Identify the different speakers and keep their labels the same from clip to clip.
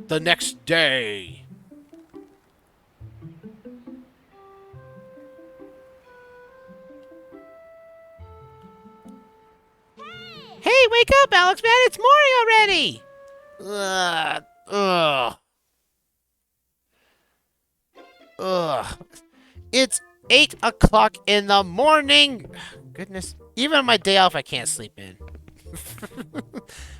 Speaker 1: The next day. Hey, wake up, Alexman! It's morning already! Ugh. Ugh. It's 8 o'clock in the morning! Goodness. Even on my day off, I can't sleep in.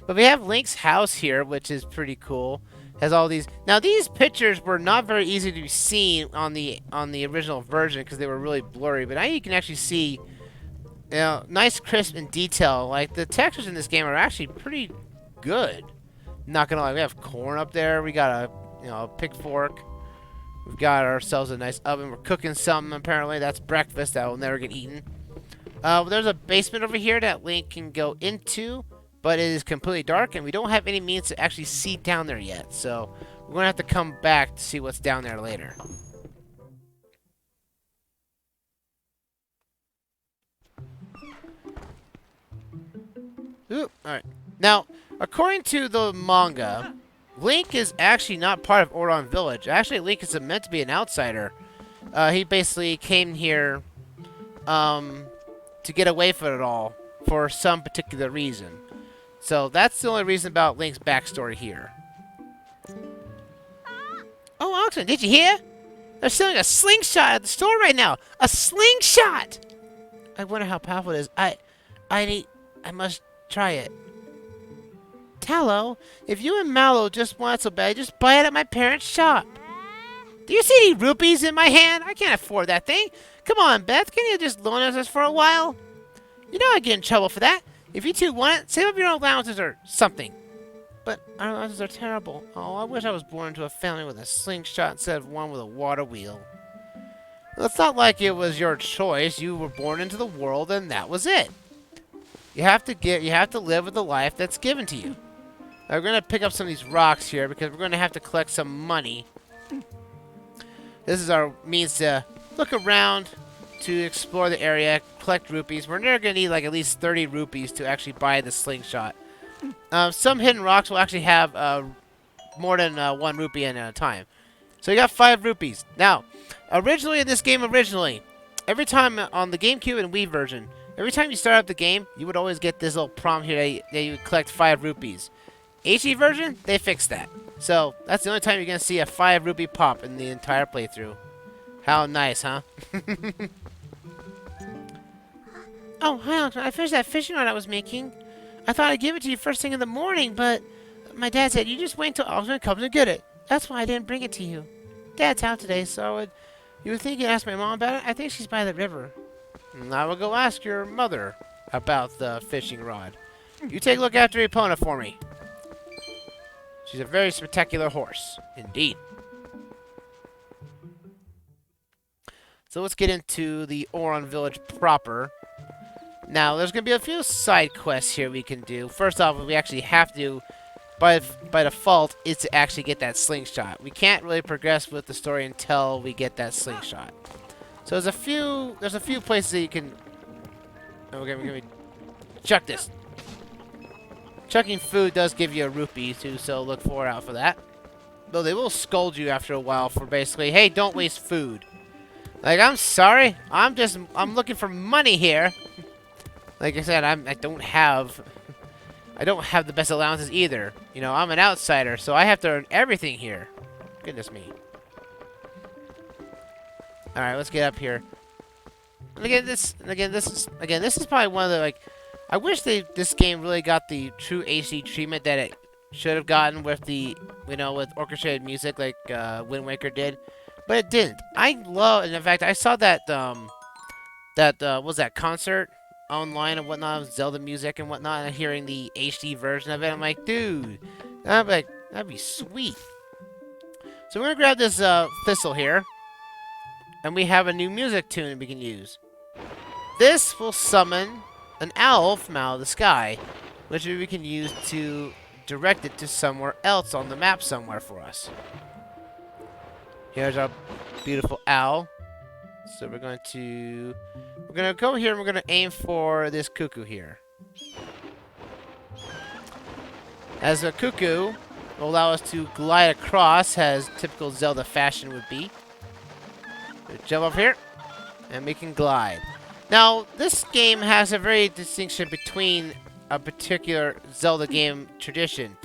Speaker 1: But we have Link's house here, which is pretty cool. Has all these. Now, these pictures were not very easy to be seen on the original version because they were really blurry. But now you can actually see, nice, crisp, and detail. Like, the textures in this game are actually pretty good. Not gonna lie, we have corn up there. We got a pitchfork. We've got ourselves a nice oven. We're cooking something. Apparently, that's breakfast that will never get eaten. There's a basement over here that Link can go into, but it is completely dark, and we don't have any means to actually see down there yet. So we're gonna have to come back to see what's down there later. Ooh, all right. Now, according to the manga, Link is actually not part of Auron Village. Actually, Link is meant to be an outsider. He basically came here to get away from it all for some particular reason. So that's the only reason about Link's backstory here. Oh, Alexman, did you hear? They're selling a slingshot at the store right now. A slingshot! I wonder how powerful it is. I must try it. Tallow, if you and Mallow just want it so bad, just buy it at my parents' shop. Do you see any rupees in my hand? I can't afford that thing. Come on, Beth, can you just loan us this for a while? You know I get in trouble for that. If you two want it, save up your own allowances or something. But our allowances are terrible. Oh, I wish I was born into a family with a slingshot instead of one with a water wheel. Well, it's not like it was your choice. You were born into the world and that was it. You have to live with the life that's given to you. Now, we're going to pick up some of these rocks here because we're going to have to collect some money. This is our means to look around, to explore the area, collect rupees. We're never going to need like at least 30 rupees to actually buy the slingshot. Some hidden rocks will actually have more than 1 rupee at a time. So you got 5 rupees. Now, originally in this game, every time on the GameCube and Wii version, every time you start up the game, you would always get this little prompt here that you would collect 5 rupees. HD version, they fixed that. So, that's the only time you're going to see a 5 rupee pop in the entire playthrough. How nice, huh? Oh, hi, Alex. I finished that fishing rod I was making. I thought I'd give it to you first thing in the morning, but my dad said you just wait until Alexman comes and get it. That's why I didn't bring it to you. Dad's out today, so you would think you'd ask my mom about it? I think she's by the river. I will go ask your mother about the fishing rod. You take a look after Epona for me. She's a very spectacular horse, indeed. So let's get into the Auron Village proper. Now, there's going to be a few side quests here we can do. First off, we actually have to, by default, is to actually get that slingshot. We can't really progress with the story until we get that slingshot. So there's a few places that you can. Oh, we're gonna chuck this. Chucking food does give you a rupee too, so look out for that. Though they will scold you after a while for basically, hey, don't waste food. Like, I'm sorry, I'm looking for money here. Like I said, I don't have the best allowances either. You know, I'm an outsider, so I have to earn everything here. Goodness me. All right, let's get up here. And again, this is probably one of the I wish this game really got the true HD treatment that it should have gotten with the with orchestrated music like Wind Waker did, but it didn't. And in fact, I saw that was that concert online and whatnot of Zelda music and whatnot, and hearing the HD version of it, I'm like, dude, that'd be sweet. So we're gonna grab this thistle here, and we have a new music tune we can use. This will summon an owl from out of the sky, which we can use to direct it to somewhere else on the map somewhere for us. Here's our beautiful owl. So we're gonna go here and we're gonna aim for this cuckoo here. As a cuckoo will allow us to glide across, as typical Zelda fashion would be. We jump up here, and we can glide. Now, this game has a very distinction between a particular Zelda game tradition.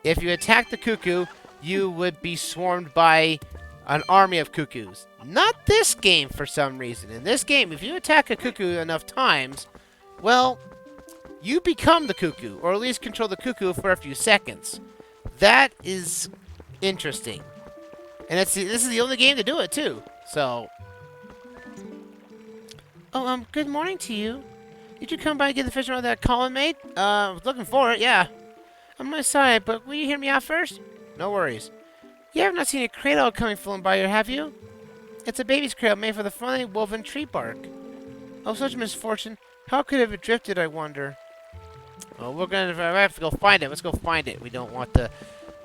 Speaker 1: If you attack the cuckoo, you would be swarmed by an army of cuckoos. Not this game for some reason. In this game, if you attack a cuckoo enough times, well, you become the cuckoo, or at least control the cuckoo for a few seconds. That is interesting. And this is the only game to do it, too. So... Oh, good morning to you. Did you come by and get the fish rod that Colin made? I was looking for it, yeah. I'm my side, but will you hear me out first? No worries. You have not seen a cradle coming flown by here, have you? It's a baby's cradle made for the friendly woven tree bark. Oh, such misfortune. How could it have drifted, I wonder? Well, we're gonna have to go find it. Let's go find it. We don't want to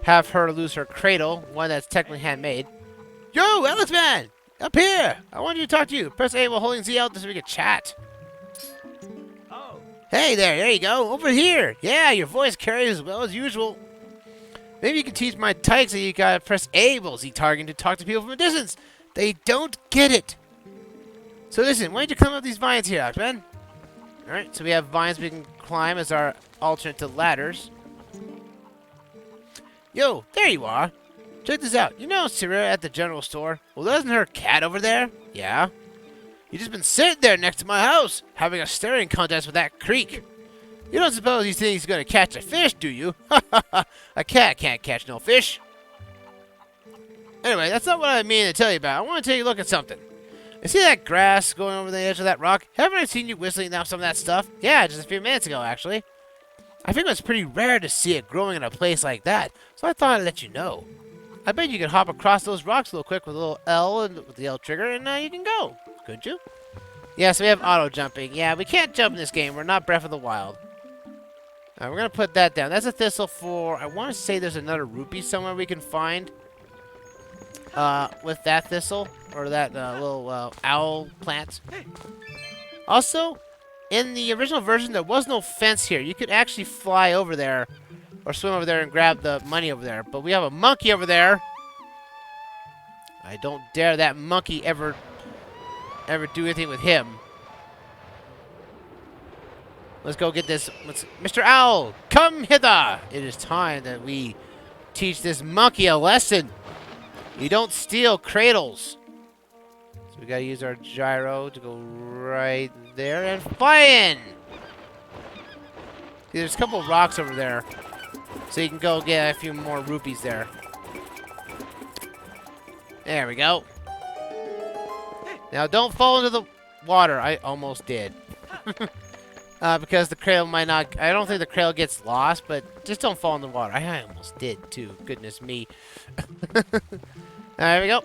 Speaker 1: have her lose her cradle, one that's technically handmade. Yo, Alexman! Up here! I wanted to talk to you. Press A while holding Z out so we can chat. Oh. Hey there you go. Over here. Yeah, your voice carries as well as usual. Maybe you can teach my tykes that you gotta press A while Z targeting to talk to people from a distance. They don't get it. So listen, why don't you climb up these vines here, Alexman? Alright, so we have vines we can climb as our alternate to ladders. Yo, there you are. Check this out. You know Sarah at the general store? Well, isn't her cat over there? Yeah. You just been sitting there next to my house, having a staring contest with that creek. You don't suppose he thinks he's going to catch a fish, do you? A cat can't catch no fish. Anyway, that's not what I mean to tell you about. I want to take a look at something. You see that grass going over the edge of that rock? Haven't I seen you whistling down some of that stuff? Yeah, just a few minutes ago, actually. I think it's pretty rare to see it growing in a place like that, so I thought I'd let you know. I bet you could hop across those rocks real quick with a little L and with the L trigger, and you can go. Couldn't you? Yeah, so we have auto jumping. Yeah, we can't jump in this game. We're not Breath of the Wild. We're going to put that down. That's a thistle for... I want to say there's another rupee somewhere we can find with that thistle, or that little owl plant. Also, in the original version, there was no fence here. You could actually fly over there or swim over there and grab the money over there. But we have a monkey over there. I don't dare that monkey ever do anything with him. Let's go get this. Mr. Owl, come hither. It is time that we teach this monkey a lesson. You don't steal cradles. So we gotta use our gyro to go right there and fly in. See, there's a couple of rocks over there. So you can go get a few more rupees there. There we go. Now don't fall into the water. I almost did. Because the cradle might not... I don't think the cradle gets lost, but just don't fall in the water. I almost did, too. Goodness me. There we go.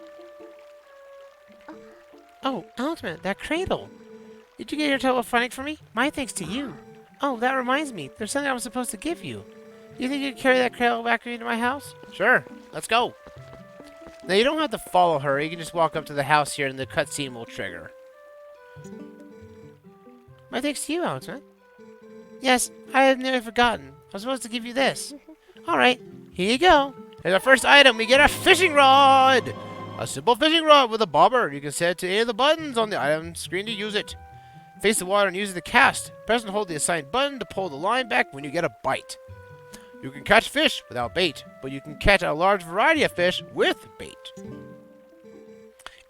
Speaker 1: Oh, Alexman, that cradle. Did you get your toe finding for me? My thanks to you. Oh, that reminds me. There's something I was supposed to give you. Do you think you can carry that cradle back into my house? Sure. Let's go. Now, you don't have to follow her. You can just walk up to the house here and the cutscene will trigger. My thanks to you, Alexman. Yes, I had nearly forgotten. I was supposed to give you this. Alright, here you go. Here's our first item. We get a fishing rod. A simple fishing rod with a bobber. You can set it to any of the buttons on the item screen to use it. Face the water and use it to cast. Press and hold the assigned button to pull the line back when you get a bite. You can catch fish without bait, but you can catch a large variety of fish with bait.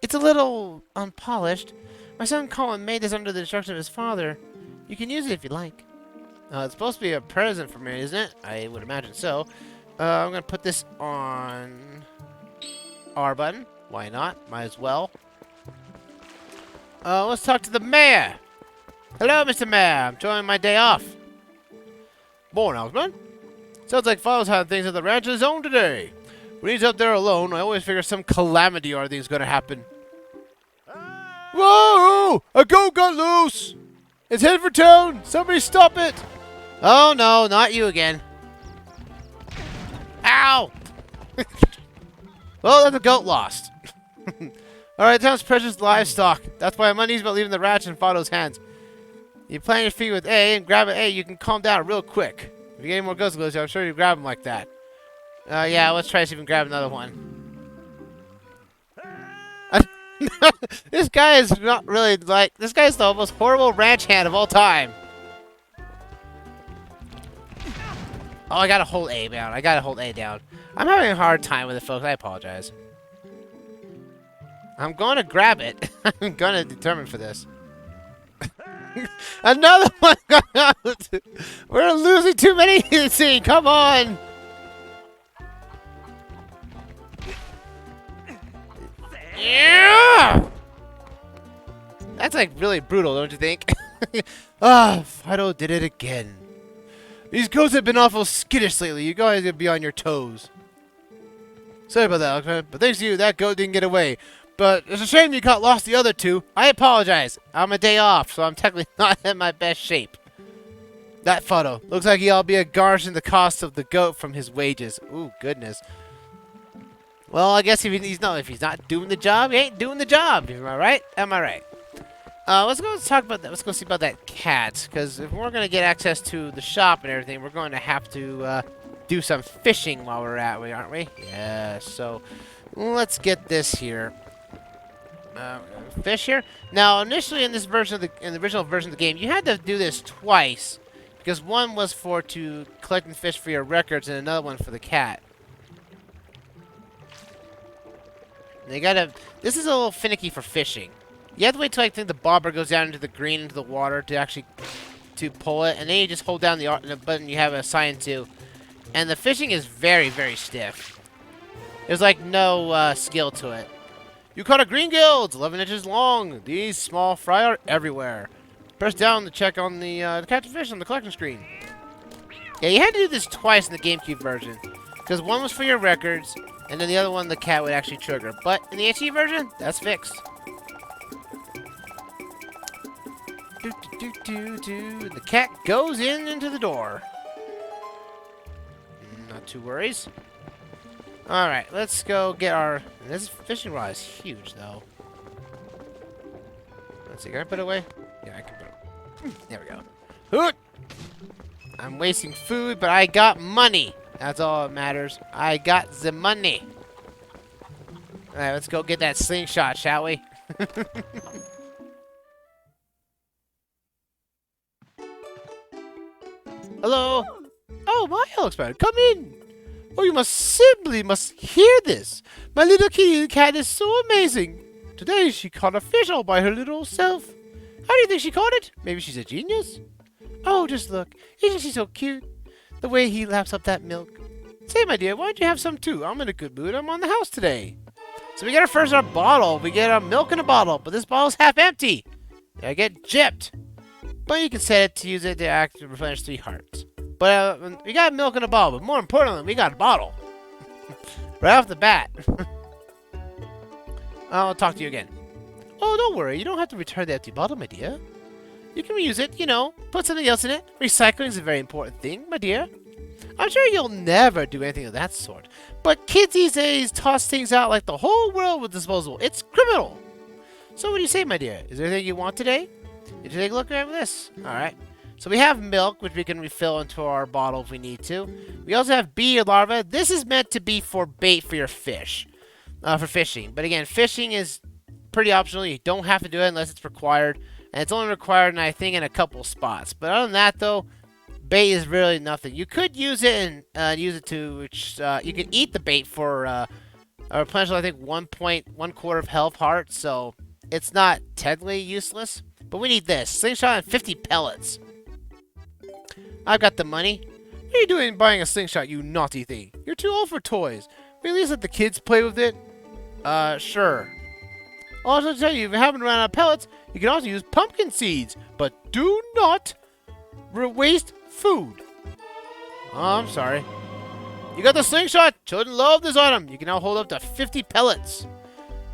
Speaker 1: It's a little unpolished. My son Colin made this under the instruction of his father. You can use it if you like. It's supposed to be a present for me, isn't it? I would imagine so. I'm going to put this on R button. Why not? Might as well. Let's talk to the mayor. Hello, Mr. Mayor. I'm enjoying my day off. Morning, Alexman. Sounds like Father's had things at the ranch of his own today. When he's up there alone, I always figure some calamity or thing's going to happen. Whoa! A goat got loose! It's headed for town! Somebody stop it! Oh no, not you again. Ow! Well, then the goat lost. Alright, town's precious livestock. That's why I'm uneasy about leaving the ratchet in Fido's hands. You plant your feet with A and grab an A, you can calm down real quick. If you get any more ghost glows, I'm sure you grab them like that. Yeah, let's try to see if we can grab another one. This guy is not really like... This guy's the most horrible ranch hand of all time. Oh, I gotta hold A down. I gotta hold A down. I'm having a hard time with it, folks. I apologize. I'm gonna grab it. I'm gonna determine for this. Another one got out. We're losing too many to see. Come on. Yeah. That's like really brutal, don't you think? Ah, Fido did it again. These goats have been awful skittish lately. You guys gotta be on your toes. Sorry about that, Alexman, but thanks to you, that goat didn't get away. But it's a shame you got lost the other two. I apologize. I'm a day off, so I'm technically not in my best shape. That Fido looks like he'll be garnishing the cost of the goat from his wages. Ooh, goodness. Well, I guess if he's not doing the job, he ain't doing the job. Am I right? Am I right? Let's go talk about that. Let's go see about that cat, because if we're gonna get access to the shop and everything, we're going to have to do some fishing while we're at it, aren't we? Yeah. So let's get this here. Fish here. Now, initially in this version of the original version of the game, you had to do this twice, because one was to collecting fish for your records, and another one for the cat. They gotta. This is a little finicky for fishing. You have to wait till I think the bobber goes down into the green into the water to actually pull it, and then you just hold down the button you have assigned to, and the fishing is very, very stiff. There's like no skill to it. You caught a green gill. 11 inches long. These small fry are everywhere. Press down to check on the catch of fish on the collection screen. Yeah, you had to do this twice in the GameCube version, because one was for your records, and then the other one the cat would actually trigger. But in the HD version, that's fixed. The cat goes into the door. Not too worries. Alright, let's go get our... This fishing rod is huge, though. Let's see, can I put it away? Yeah, I can put it... There we go. Hoot! I'm wasting food, but I got money. That's all that matters. I got the money. Alright, let's go get that slingshot, shall we? Hello? Oh, my Alexman, come in. Oh, you simply must hear this. My little kitty cat is so amazing. Today she caught a fish all by her little self. How do you think she caught it? Maybe she's a genius? Oh, just look. Isn't she so cute? The way he laps up that milk. Say, my dear, why don't you have some too? I'm in a good mood. I'm on the house today. So we get our bottle. We get our milk in a bottle, but this bottle's half empty. I get gypped. But you can set it to use it to replenish 3 hearts. But we got milk in a bottle, but more importantly, we got a bottle. Right off the bat. I'll talk to you again. Oh, don't worry. You don't have to return the empty bottle, my dear. You can reuse it, you know. Put something else in it. Recycling is a very important thing, my dear. I'm sure you'll never do anything of that sort. But kids these days toss things out like the whole world was disposable. It's criminal. So what do you say, my dear? Is there anything you want today? You take a look at this. Alright. So we have milk, which we can refill into our bottle if we need to. We also have bee larvae. This is meant to be for bait for your fish. For fishing. But again, fishing is pretty optional. You don't have to do it unless it's required. And it's only required, I think, in a couple spots. But other than that, though, bait is really nothing. You could use it and use it to... you can eat the bait for a potential, I think, 1.25 of health hearts. So it's not technically useless. But we need this. Slingshot and 50 pellets. I've got the money. What are you doing buying a slingshot, you naughty thing? You're too old for toys. We at least let the kids play with it. Sure. I'll also tell you, if you haven't run out of pellets, you can also use pumpkin seeds. But do not waste food. Oh, I'm sorry. You got the slingshot. Children love this item. You can now hold up to 50 pellets.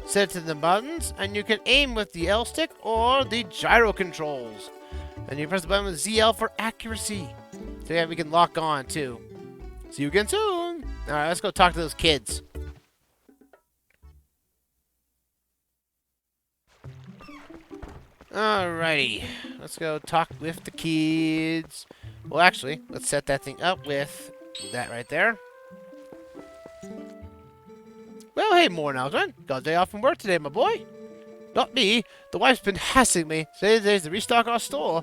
Speaker 1: Set it to the buttons, and you can aim with the L stick or the gyro controls. And you press the button with ZL for accuracy. So yeah, we can lock on too. See you again soon. Alright, let's go talk to those kids. Alrighty. Let's go talk with the kids. Well, actually, let's set that thing up with that right there. Well, hey, morning, Alexman. Got a day off from work today, my boy. Not me. The wife's been hassling me. Today's to restock our store.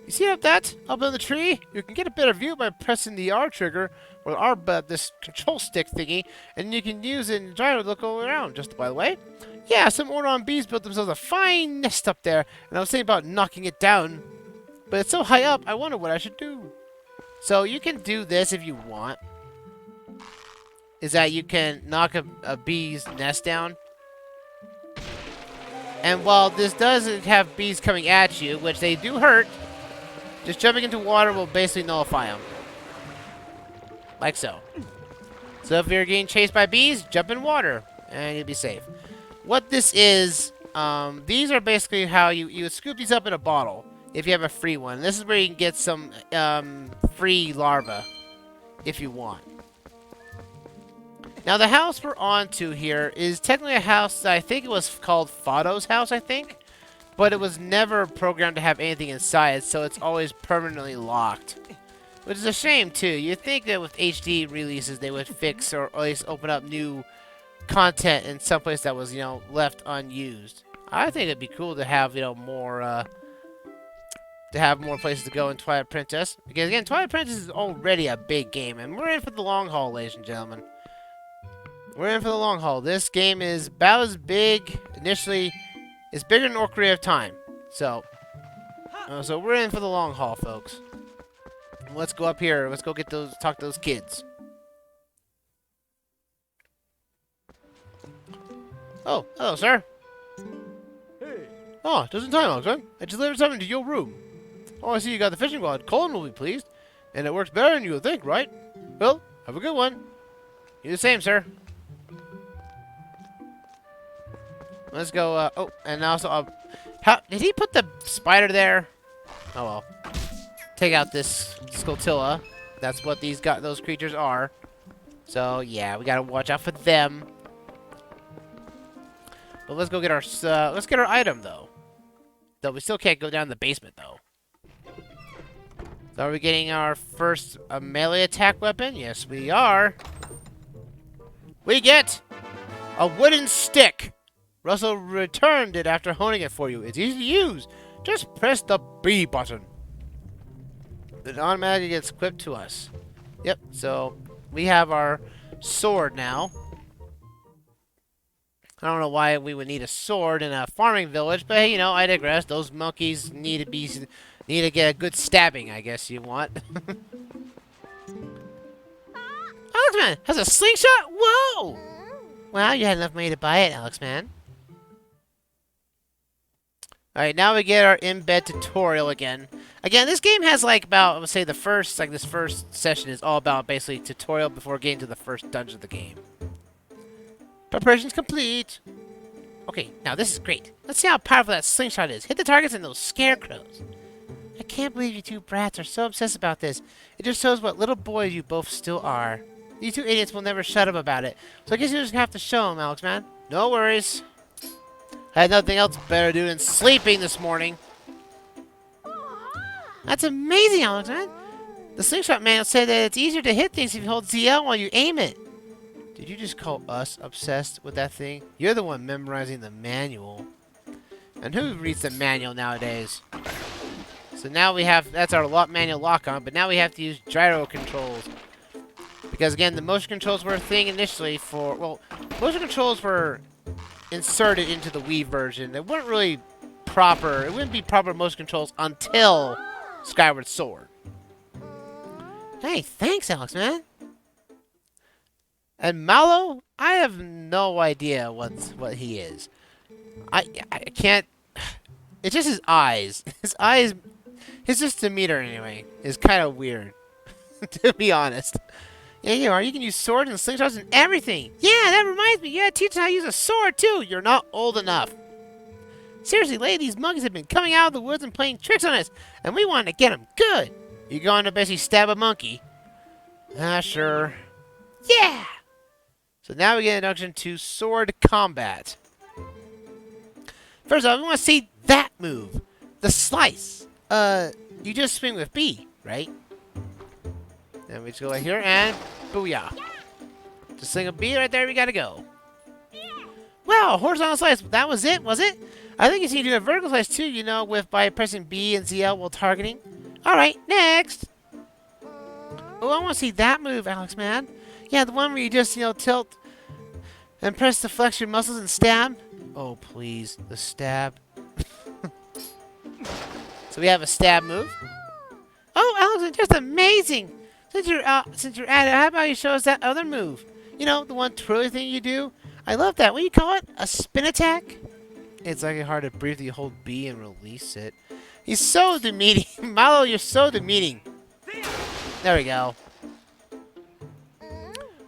Speaker 1: You see up that? Up in the tree? You can get a better view by pressing the R trigger or this control stick thingy, and you can use it and try to look all around. Just by the way, yeah, some Auron bees built themselves a fine nest up there, and I was thinking about knocking it down, but it's so high up. I wonder what I should do. So you can do this if you want. Is that you can knock a bee's nest down. And while this does have bees coming at you, which they do hurt, just jumping into water will basically nullify them. Like so. So if you're getting chased by bees, jump in water, and you'll be safe. What this is, these are basically how you would scoop these up in a bottle, if you have a free one. This is where you can get some free larvae, if you want. Now, the house we're on to here is technically a house that I think it was called Fado's house, I think. But it was never programmed to have anything inside, so it's always permanently locked. Which is a shame, too. You'd think that with HD releases, they would fix or at least open up new content in some place that was, left unused. I think it'd be cool to have, more, places to go in Twilight Princess. Because, again, Twilight Princess is already a big game, and we're in for the long haul, ladies and gentlemen. We're in for the long haul. This game is about as big, initially, it's bigger than Ocarina of Time. So we're in for the long haul, folks. Let's go up here. Let's go talk to those kids. Oh, hello, sir.
Speaker 2: Hey.
Speaker 1: Oh, just in time, Alexman. I just delivered something to your room. Oh, I see you got the fishing rod. Colin will be pleased. And it works better than you would think, right? Well, have a good one. You the same, sir. Let's go, oh, and also, did he put the spider there? Oh, well. Take out this Scotilla. That's what those creatures are. So, yeah, we gotta watch out for them. But let's go get our item, though. Though we still can't go down the basement, though. So are we getting our first melee attack weapon? Yes, we are. We get a wooden stick. Russell returned it after honing it for you. It's easy to use. Just press the B button. It automatically gets equipped to us. Yep, so we have our sword now. I don't know why we would need a sword in a farming village, but hey, I digress. Those monkeys need to get a good stabbing, I guess you want. Alexman has a slingshot? Whoa! Wow, you had enough money to buy it, Alexman. Alright, now we get our in-bed tutorial again. Again, this game has about, I would say this first session is all about basically tutorial before getting to the first dungeon of the game. Preparations complete. Okay, now this is great. Let's see how powerful that slingshot is. Hit the targets and those scarecrows. I can't believe you two brats are so obsessed about this. It just shows what little boys you both still are. These two idiots will never shut up about it. So I guess you just have to show them, Alexman. No worries. I had nothing else better to do than sleeping this morning. That's amazing, Alexman. The slingshot man said that it's easier to hit things if you hold ZL while you aim it. Did you just call us obsessed with that thing? You're the one memorizing the manual. And who reads the manual nowadays? So now we have, that's our manual lock-on, but now we have to use gyro controls. Because again, the motion controls were a thing initially for, well, motion controls were inserted into the Wii version. They weren't really proper, it wouldn't be proper motion controls until Skyward Sword. Hey, thanks, Alexman. And Mallow, I have no idea what he is. I can't, it's just his eyes. His eyes, his just demeanor anyway, is kind of weird, to be honest. Yeah, you are. You can use swords and slingshots and everything. Yeah, that reminds me. You gotta teach us how to use a sword, too. You're not old enough. Seriously, lady, these monkeys have been coming out of the woods and playing tricks on us, and we want to get them good. You going to basically stab a monkey? Ah, sure. Yeah! So now we get an introduction to sword combat. First off, we want to see that move. The slice. You just swing with B, right? And we just go right here and booyah. Just sling a B right there, we gotta go. Wow, horizontal slice. That was it, was it? I think you see you do a vertical slice too, you know, by pressing B and ZL while targeting. Alright, next. Oh, I want to see that move, Alexman. Yeah, the one where you just, tilt and press to flex your muscles and stab. Oh, please, the stab. So we have a stab move. Oh, Alexman, just amazing. Since you're at it, how about you show us that other move? You know, the one twirly thing you do. I love that. What do you call it? A spin attack? It's like hard to breathe. You hold B and release it. He's so demeaning. Malo, you're so demeaning. There we go.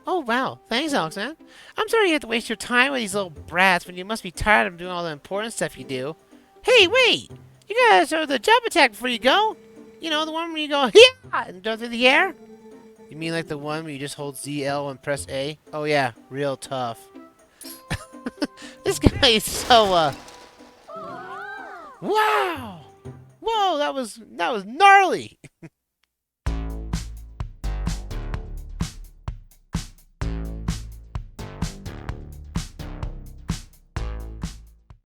Speaker 1: Oh, wow. Thanks, Alexman. I'm sorry you have to waste your time with these little brats when you must be tired of doing all the important stuff you do. Hey, wait! You gotta show the jump attack before you go. You know, the one where you go, yeah, and go through the air? You mean like the one where you just hold ZL and press A? Oh, yeah. Real tough. This guy is so, Wow! Whoa, that was gnarly!